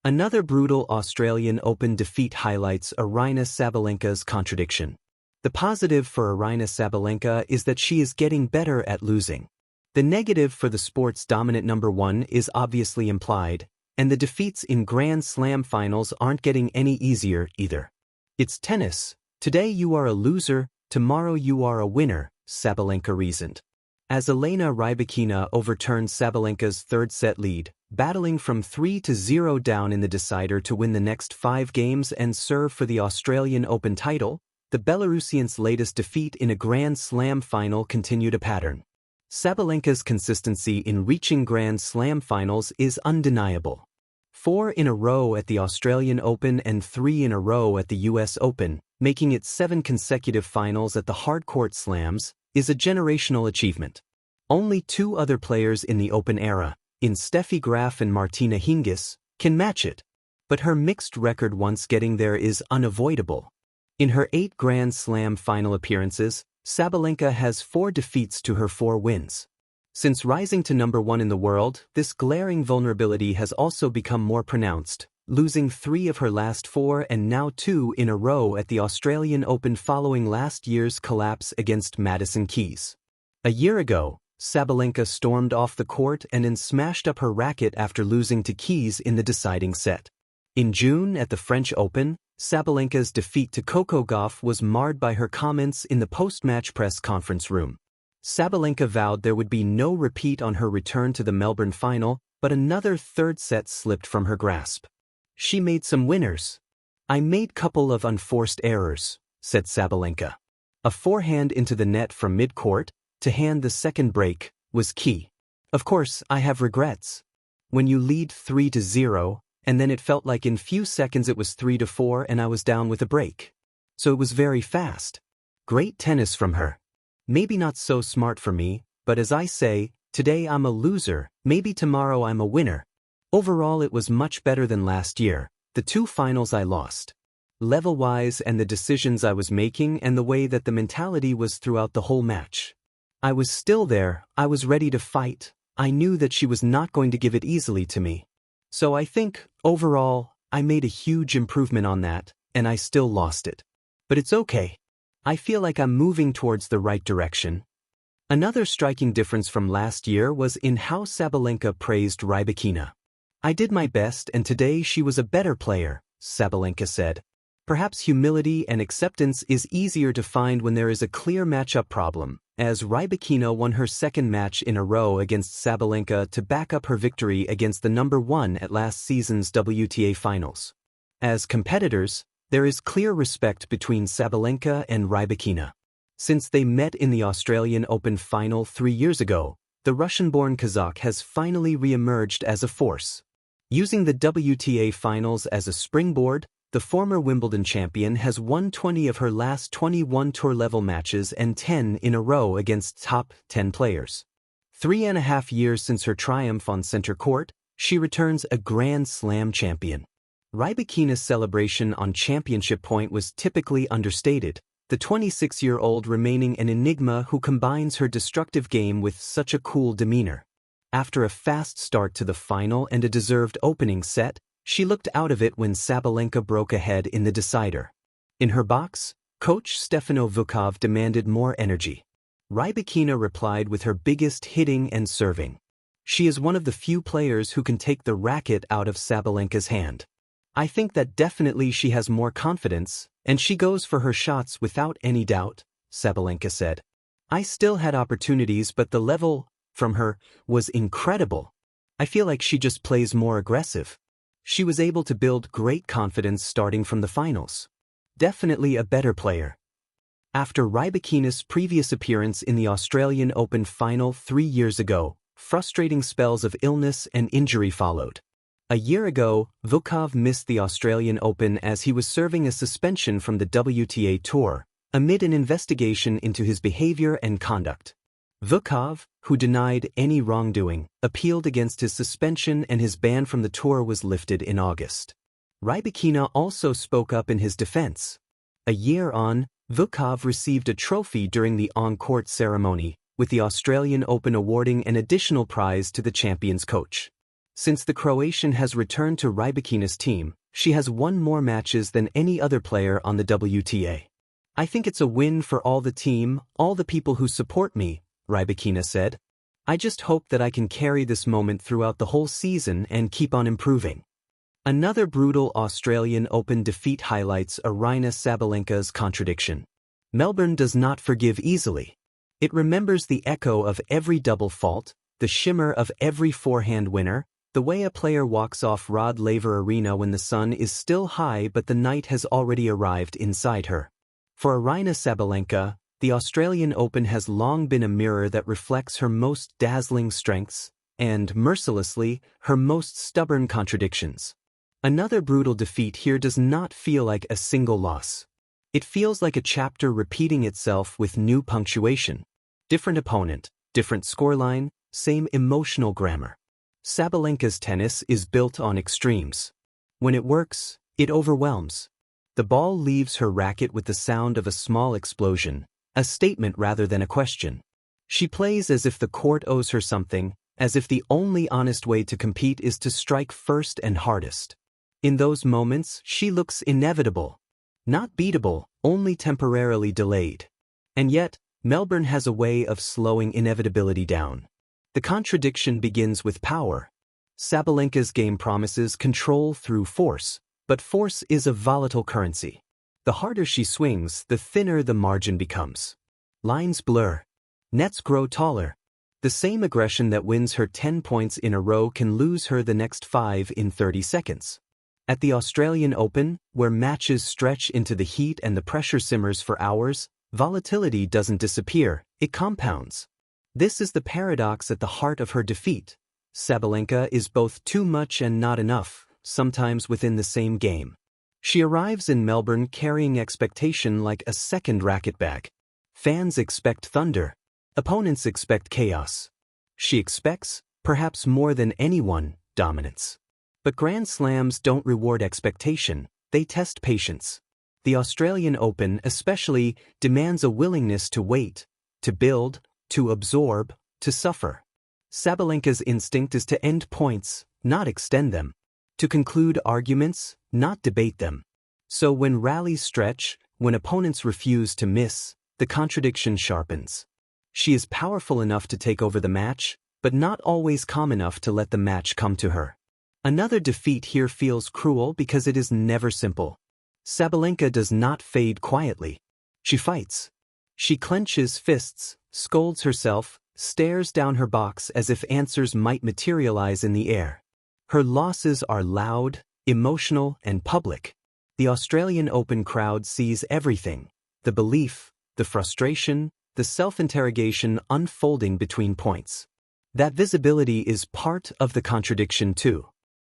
Another brutal Australian Open defeat highlights Aryna Sabalenka's contradiction. The positive for Aryna Sabalenka is that she is getting better at losing. The negative for the sport's dominant number one is obviously implied, and the defeats in Grand Slam finals aren't getting any easier either. It's tennis. Today you are a loser, tomorrow you are a winner, Sabalenka reasoned. As Elena Rybakina overturned Sabalenka's third-set lead, battling from 3-0 down in the decider to win the next 5 games and serve for the Australian Open title, the Belarusian's latest defeat in a Grand Slam final continued a pattern. Sabalenka's consistency in reaching Grand Slam finals is undeniable. 4 in a row at the Australian Open and 3 in a row at the US Open, making it 7 consecutive finals at the hardcourt slams, is a generational achievement. Only 2 other players in the Open era, in Steffi Graf and Martina Hingis, can match it. But her mixed record once getting there is unavoidable. In her 8 Grand Slam final appearances, Sabalenka has 4 defeats to her 4 wins. Since rising to number 1 in the world, this glaring vulnerability has also become more pronounced, losing 3 of her last 4 and now 2 in a row at the Australian Open following last year's collapse against Madison Keys. A year ago, Sabalenka stormed off the court and then smashed up her racket after losing to Keys in the deciding set. In June at the French Open, Sabalenka's defeat to Coco Gauff was marred by her comments in the post-match press conference room. Sabalenka vowed there would be no repeat on her return to the Melbourne final, but another third set slipped from her grasp. She made some winners. I made couple of unforced errors, said Sabalenka. A forehand into the net from mid-court, to hand the second break, was key. Of course, I have regrets. When you lead 3-0, and then it felt like in few seconds it was 3-4 and I was down with a break. So it was very fast. Great tennis from her. Maybe not so smart for me, but as I say, today I'm a loser, maybe tomorrow I'm a winner. Overall it was much better than last year, the 2 finals I lost. Level-wise and the decisions I was making and the way that the mentality was throughout the whole match. I was still there, I was ready to fight, I knew that she was not going to give it easily to me. So I think, overall, I made a huge improvement on that, and I still lost it. But it's okay. I feel like I'm moving towards the right direction. Another striking difference from last year was in how Sabalenka praised Rybakina. I did my best and today she was a better player, Sabalenka said. Perhaps humility and acceptance is easier to find when there is a clear matchup problem, as Rybakina won her second match in a row against Sabalenka to back up her victory against the number 1 at last season's WTA finals. As competitors, there is clear respect between Sabalenka and Rybakina. Since they met in the Australian Open final 3 years ago, the Russian-born Kazakh has finally re-emerged as a force. Using the WTA finals as a springboard, the former Wimbledon champion has won 20 of her last 21 tour-level matches and 10 in a row against top 10 players. 3.5 years since her triumph on center court, she returns a Grand Slam champion. Rybakina's celebration on championship point was typically understated, the 26-year-old remaining an enigma who combines her destructive game with such a cool demeanor. After a fast start to the final and a deserved opening set, she looked out of it when Sabalenka broke ahead in the decider. In her box, coach Stefano Vukov demanded more energy. Rybakina replied with her biggest hitting and serving. She is one of the few players who can take the racket out of Sabalenka's hand. I think that definitely she has more confidence, and she goes for her shots without any doubt, Sabalenka said. I still had opportunities but the level, from her, was incredible. I feel like she just plays more aggressive. She was able to build great confidence starting from the finals. Definitely a better player. After Rybakina's previous appearance in the Australian Open final 3 years ago, frustrating spells of illness and injury followed. A year ago, Vukov missed the Australian Open as he was serving a suspension from the WTA Tour, amid an investigation into his behavior and conduct. Vukov, who denied any wrongdoing, appealed against his suspension and his ban from the tour was lifted in August. Rybakina also spoke up in his defense. A year on, Vukov received a trophy during the on-court ceremony, with the Australian Open awarding an additional prize to the champion's coach. Since the Croatian has returned to Rybakina's team, she has won more matches than any other player on the WTA. I think it's a win for all the team, all the people who support me, Rybakina said. I just hope that I can carry this moment throughout the whole season and keep on improving. Another brutal Australian Open defeat highlights Aryna Sabalenka's contradiction. Melbourne does not forgive easily. It remembers the echo of every double fault, the shimmer of every forehand winner, the way a player walks off Rod Laver Arena when the sun is still high but the night has already arrived inside her. For Aryna Sabalenka, the Australian Open has long been a mirror that reflects her most dazzling strengths and, mercilessly, her most stubborn contradictions. Another brutal defeat here does not feel like a single loss. It feels like a chapter repeating itself with new punctuation. Different opponent, different scoreline, same emotional grammar. Sabalenka's tennis is built on extremes. When it works, it overwhelms. The ball leaves her racket with the sound of a small explosion, a statement rather than a question. She plays as if the court owes her something, as if the only honest way to compete is to strike first and hardest. In those moments, she looks inevitable. Not beatable, only temporarily delayed. And yet, Melbourne has a way of slowing inevitability down. The contradiction begins with power. Sabalenka's game promises control through force, but force is a volatile currency. The harder she swings, the thinner the margin becomes. Lines blur. Nets grow taller. The same aggression that wins her 10 points in a row can lose her the next 5 in 30 seconds. At the Australian Open, where matches stretch into the heat and the pressure simmers for hours, volatility doesn't disappear, it compounds. This is the paradox at the heart of her defeat. Sabalenka is both too much and not enough, sometimes within the same game. She arrives in Melbourne carrying expectation like a second racket bag. Fans expect thunder. Opponents expect chaos. She expects, perhaps more than anyone, dominance. But Grand Slams don't reward expectation, they test patience. The Australian Open, especially, demands a willingness to wait, to build, to absorb, to suffer. Sabalenka's instinct is to end points, not extend them. To conclude arguments, not debate them. So when rallies stretch, when opponents refuse to miss, the contradiction sharpens. She is powerful enough to take over the match, but not always calm enough to let the match come to her. Another defeat here feels cruel because it is never simple. Sabalenka does not fade quietly. She fights. She clenches fists, scolds herself, stares down her box as if answers might materialize in the air. Her losses are loud, emotional, and public. The Australian Open crowd sees everything: the belief, the frustration, the self-interrogation unfolding between points. That visibility is part of the contradiction too.